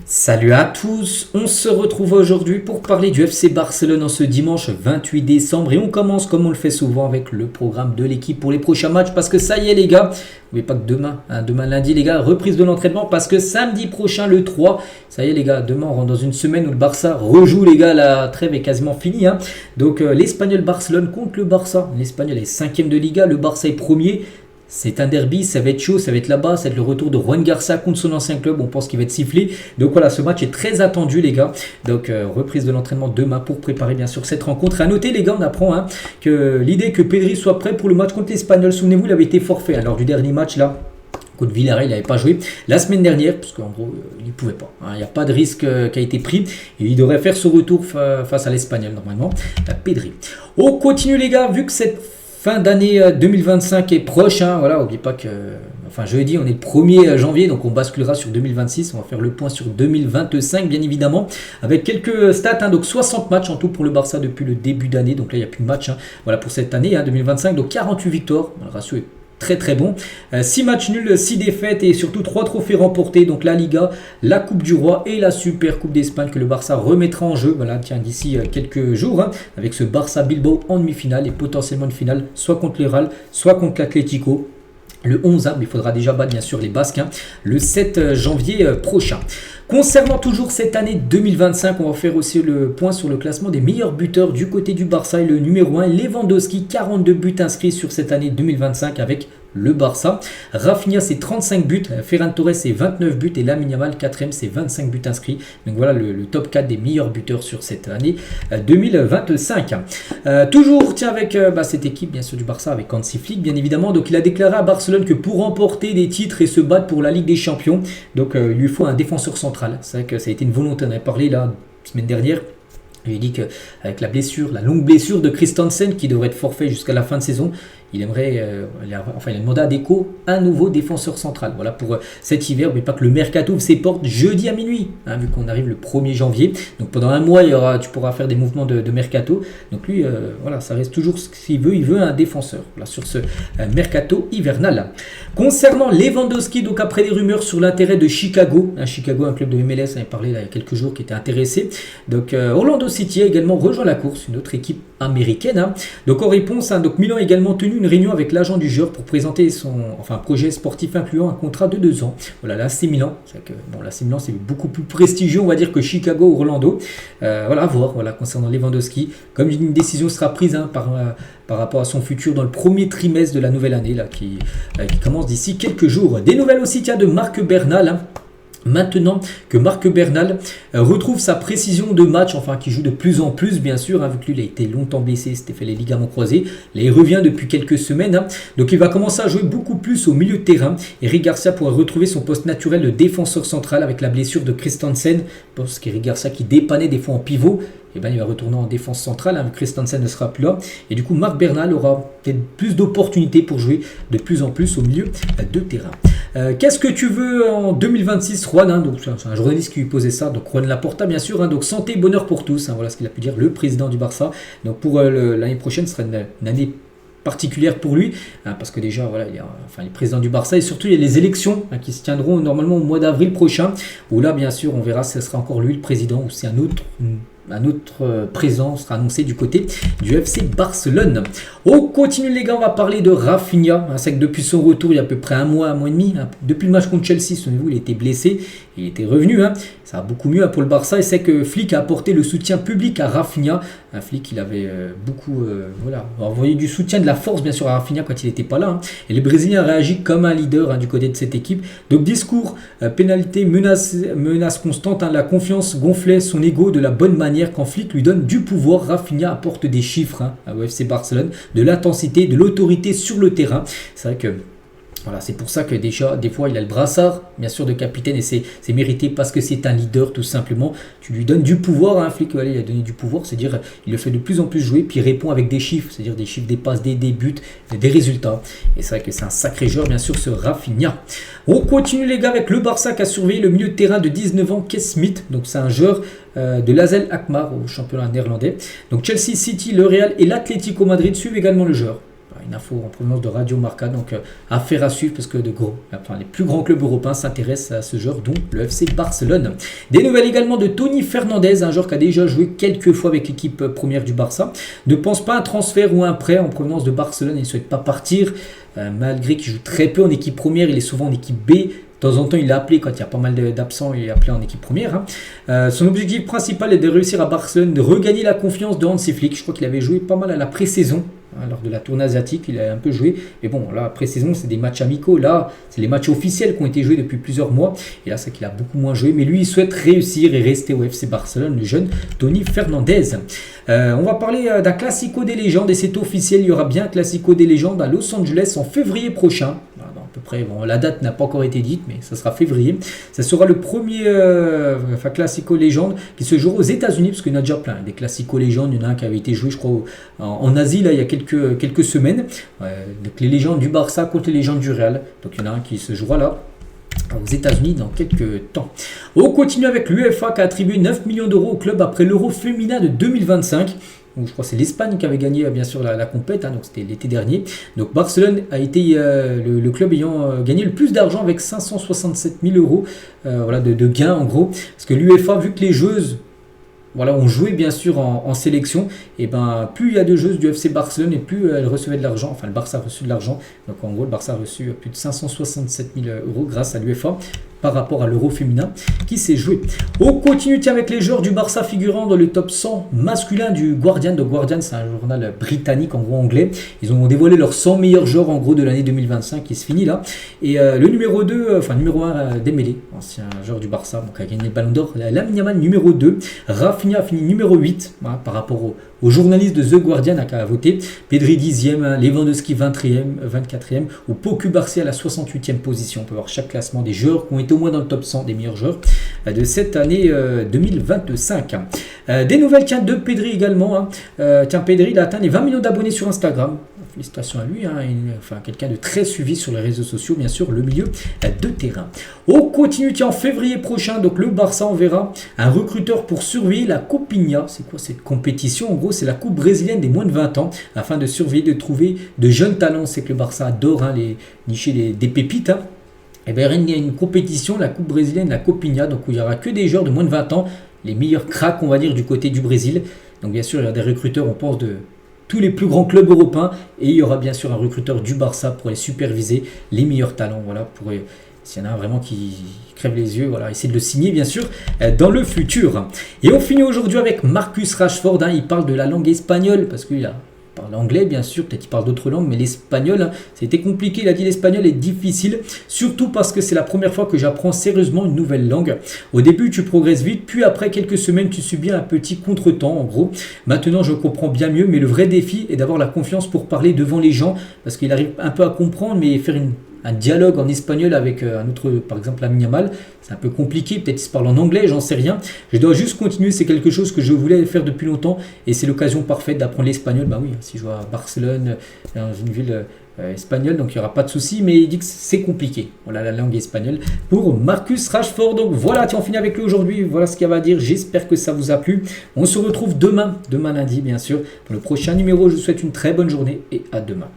Salut à tous, on se retrouve aujourd'hui pour parler du FC Barcelone en ce dimanche 28 décembre et on commence comme on le fait souvent avec le programme de l'équipe pour les prochains matchs parce que ça y est les gars, n'oubliez pas que demain lundi les gars, reprise de l'entraînement parce que samedi prochain le 3, ça y est les gars, demain on rentre dans une semaine où le Barça rejoue les gars, la trêve est quasiment finie Donc l'Espagnol Barcelone contre le Barça, l'Espagnol est 5ème de Liga, le Barça est premier. C'est un derby, ça va être chaud, ça va être là-bas, ça va être le retour de Juan Garça contre son ancien club, on pense qu'il va être sifflé. Donc voilà, ce match est très attendu les gars. Donc reprise de l'entraînement demain pour préparer bien sûr cette rencontre. À noter les gars, on apprend que l'idée que Pedri soit prêt pour le match contre l'Espagnol, souvenez-vous, il avait été forfait lors du dernier match là. Contre Villarreal, il n'avait pas joué la semaine dernière, parce qu'en gros, il ne pouvait pas. Il n'y a pas de risque qui a été pris. Et il devrait faire ce retour face à l'Espagnol, normalement. Pedri. On continue les gars, vu que cette fin d'année 2025 est proche, voilà, n'oubliez pas que, jeudi, on est le 1er janvier, donc on basculera sur 2026, on va faire le point sur 2025, bien évidemment, avec quelques stats, donc 60 matchs en tout pour le Barça depuis le début d'année, donc là, il n'y a plus de match, voilà, pour cette année, 2025, donc 48 victoires, le ratio est très très bon, 6 matchs nuls, 6 défaites et surtout 3 trophées remportés, donc la Liga, la Coupe du Roi et la Super Coupe d'Espagne que le Barça remettra en jeu, voilà, tiens, d'ici quelques jours, avec ce Barça Bilbao en demi-finale et potentiellement une finale soit contre le Real, soit contre l'Atlético. Le 11, mais il faudra déjà battre bien sûr les Basques, le 7 janvier prochain. Concernant toujours cette année 2025, on va faire aussi le point sur le classement des meilleurs buteurs du côté du Barça. Et le numéro 1, Lewandowski, 42 buts inscrits sur cette année 2025 avec le Barça. Rafinha, c'est 35 buts. Ferran Torres, c'est 29 buts. Et Lamine Yamal, 4ème, c'est 25 buts inscrits. Donc voilà le top 4 des meilleurs buteurs sur cette année 2025. Toujours, tiens, avec cette équipe, bien sûr, du Barça, avec Hansi Flick, bien évidemment. Donc il a déclaré à Barcelone que pour remporter des titres et se battre pour la Ligue des Champions, donc il lui faut un défenseur central. C'est vrai que ça a été une volonté, on avait parlé la semaine dernière. Il a dit qu'avec la longue blessure de Christensen qui devrait être forfait jusqu'à la fin de saison, il aimerait, il a demandé à Deco un nouveau défenseur central. Voilà pour cet hiver, mais pas que le mercato ouvre ses portes jeudi à minuit, vu qu'on arrive le 1er janvier. Donc pendant un mois, tu pourras faire des mouvements de mercato. Donc lui, voilà, ça reste toujours ce qu'il veut. Il veut un défenseur voilà, sur ce mercato hivernal. Concernant Lewandowski, donc après des rumeurs sur l'intérêt de Chicago, Chicago, un club de MLS, on avait parlé là, il y a quelques jours qui était intéressé. Donc Orlando City a également rejoint la course, une autre équipe américaine. Donc en réponse, donc Milan a également tenu une réunion avec l'agent du joueur pour présenter son projet sportif incluant un contrat de 2 ans. Voilà, l'AC Milan, l'AC Milan c'est beaucoup plus prestigieux, on va dire, que Chicago ou Orlando. Voilà, à voir, voilà, concernant Lewandowski, comme une décision sera prise par rapport à son futur dans le premier trimestre de la nouvelle année là, qui commence d'ici quelques jours. Des nouvelles aussi de Marc Bernal. Maintenant que Marc Bernal retrouve sa précision de match, qui joue de plus en plus bien sûr, vu que lui il a été longtemps blessé, s'était fait les ligaments croisés, là il revient depuis quelques semaines, donc il va commencer à jouer beaucoup plus au milieu de terrain. Eric Garcia pourra retrouver son poste naturel de défenseur central avec la blessure de Christensen, parce qu'Eric Garcia qui dépannait des fois en pivot, il va retourner en défense centrale, Christensen ne sera plus là, et du coup Marc Bernal aura peut-être plus d'opportunités pour jouer de plus en plus au milieu de terrain. Qu'est-ce que tu veux en 2026, Juan, donc c'est un journaliste qui lui posait ça, donc Juan Laporta bien sûr, donc santé, bonheur pour tous, voilà ce qu'il a pu dire le président du Barça. Donc pour l'année prochaine, ce sera une année particulière pour lui, parce que déjà voilà, il y a les présidents du Barça et surtout il y a les élections qui se tiendront normalement au mois d'avril prochain, où là bien sûr on verra si ce sera encore lui le président ou si un autre présent sera annoncé du côté du FC Barcelone. On continue les gars, on va parler de Rafinha. C'est que depuis son retour il y a à peu près un mois et demi, depuis le match contre Chelsea, souvenez-vous, il était blessé, il était revenu, ça va beaucoup mieux pour le Barça, et c'est que Flick a apporté le soutien public à Rafinha. Flick il avait beaucoup envoyé du soutien, de la force bien sûr à Rafinha quand il n'était pas là, et les Brésiliens réagissent comme un leader du côté de cette équipe. Donc discours, pénalité, menace constante, la confiance gonflait son ego de la bonne manière. Quand Flick lui donne du pouvoir, Rafinha apporte des chiffres au FC Barcelone, de l'intensité, de l'autorité sur le terrain. C'est vrai que voilà, c'est pour ça que déjà, des fois, il a le brassard, bien sûr, de capitaine, et c'est mérité parce que c'est un leader, tout simplement. Tu lui donnes du pouvoir, Flick, il a donné du pouvoir, c'est-à-dire, il le fait de plus en plus jouer, puis il répond avec des chiffres, c'est-à-dire des chiffres, des passes, des buts, des résultats. Et c'est vrai que c'est un sacré joueur, bien sûr, ce Rafinha. On continue, les gars, avec le Barça qui a surveillé le milieu de terrain de 19 ans, Kees Smith. Donc, c'est un joueur de l'AZ Alkmaar au championnat néerlandais. Donc, Chelsea City, le Real et l'Atlético Madrid suivent également le joueur. Une info en provenance de Radio Marca, donc affaire à suivre parce que les plus grands clubs européens s'intéressent à ce joueur, dont le FC Barcelone. Des nouvelles également de Tony Fernandez, un joueur qui a déjà joué quelques fois avec l'équipe première du Barça. Ne pense pas à un transfert ou un prêt en provenance de Barcelone, il ne souhaite pas partir, malgré qu'il joue très peu en équipe première, il est souvent en équipe B. De temps en temps, il est appelé quand il y a pas mal d'absents, il est appelé en équipe première. Son objectif principal est de réussir à Barcelone, de regagner la confiance de Hansi Flick. Je crois qu'il avait joué pas mal à la pré-saison. Lors de la tournée asiatique, il a un peu joué. Mais bon, là, pré-saison, c'est des matchs amicaux. Là, c'est les matchs officiels qui ont été joués depuis plusieurs mois. Et là, c'est qu'il a beaucoup moins joué. Mais lui, il souhaite réussir et rester au FC Barcelone, le jeune Tony Fernandez. On va parler d'un Classico des légendes. Et c'est officiel, il y aura bien un Classico des légendes à Los Angeles en février prochain. À peu près, la date n'a pas encore été dite, mais ça sera février. Ça sera le premier Classico légende qui se jouera aux États-Unis, parce qu'il y en a déjà plein. Des Classico légendes, il y en a un qui avait été joué, je crois, en Asie, là, il y a quelques semaines. Donc les légendes du Barça contre les légendes du Real. Donc il y en a un qui se jouera là aux États-Unis dans quelques temps. On continue avec l'UEFA qui a attribué 9 millions d'euros au club après l'Euro féminin de 2025. Je crois que c'est l'Espagne qui avait gagné bien sûr la compète, donc c'était l'été dernier. Donc Barcelone a été le club ayant gagné le plus d'argent avec 567 000 euros de gains en gros. Parce que l'UEFA, vu que les joueuses ont joué bien sûr en sélection, et plus il y a de joueuses du FC Barcelone et plus elles recevaient de l'argent, enfin le Barça a reçu de l'argent. Donc en gros le Barça a reçu plus de 567 000 euros grâce à l'UEFA par rapport à l'Euro féminin qui s'est joué. On continue avec les joueurs du Barça figurant dans le top 100 masculin du Guardian. Donc Guardian, c'est un journal britannique en gros anglais. Ils ont dévoilé leurs 100 meilleurs joueurs en gros de l'année 2025 qui se finit là. Et le numéro 1 Dembélé, ancien joueur du Barça, donc a gagné le Ballon d'Or. Lamine Yamal numéro 2. Rafinha a fini numéro 8 par rapport aux journalistes de The Guardian à voter. Pedri 10e, Lewandowski 24e ou Pau Cubarsí à la 68e position. On peut voir chaque classement des joueurs qui ont été au moins dans le top 100 des meilleurs joueurs de cette année 2025. Des nouvelles de Pedri également. Pedri il a atteint les 20 millions d'abonnés sur Instagram. Félicitations à lui, quelqu'un de très suivi sur les réseaux sociaux, bien sûr, le milieu de terrain. On continue en février prochain, donc le Barça enverra un recruteur pour surveiller la Copinha. C'est quoi cette compétition? En gros, c'est la coupe brésilienne des moins de 20 ans, afin de surveiller, de trouver de jeunes talents. C'est que le Barça adore nicher des pépites. Il y a une compétition, la coupe brésilienne, la Copinha, donc où il n'y aura que des joueurs de moins de 20 ans, les meilleurs cracks, on va dire, du côté du Brésil. Donc bien sûr, il y a des recruteurs, on pense, de tous les plus grands clubs européens, et il y aura bien sûr un recruteur du Barça pour aller superviser les meilleurs talents, s'il y en a un vraiment qui crève les yeux, essayer de le signer bien sûr dans le futur. Et on finit aujourd'hui avec Marcus Rashford, il parle de la langue espagnole, parce qu'il parle anglais bien sûr, peut-être il parle d'autres langues, mais l'espagnol, c'était compliqué. Il a dit l'espagnol est difficile, surtout parce que c'est la première fois que j'apprends sérieusement une nouvelle langue. Au début tu progresses vite, puis après quelques semaines tu subis un petit contretemps en gros. Maintenant je comprends bien mieux, mais le vrai défi est d'avoir la confiance pour parler devant les gens, parce qu'il arrive un peu à comprendre, mais faire un dialogue en espagnol avec un autre, par exemple Lamine Yamal, c'est un peu compliqué, peut-être il se parle en anglais, j'en sais rien. Je dois juste continuer, c'est quelque chose que je voulais faire depuis longtemps et c'est l'occasion parfaite d'apprendre l'espagnol. Oui, si je vais à Barcelone, dans une ville espagnole, donc il n'y aura pas de souci, mais il dit que c'est compliqué. Voilà la langue espagnole pour Marcus Rashford. Donc voilà, on finit avec lui aujourd'hui, voilà ce qu'il y a à dire, j'espère que ça vous a plu. On se retrouve demain lundi bien sûr, pour le prochain numéro. Je vous souhaite une très bonne journée et à demain.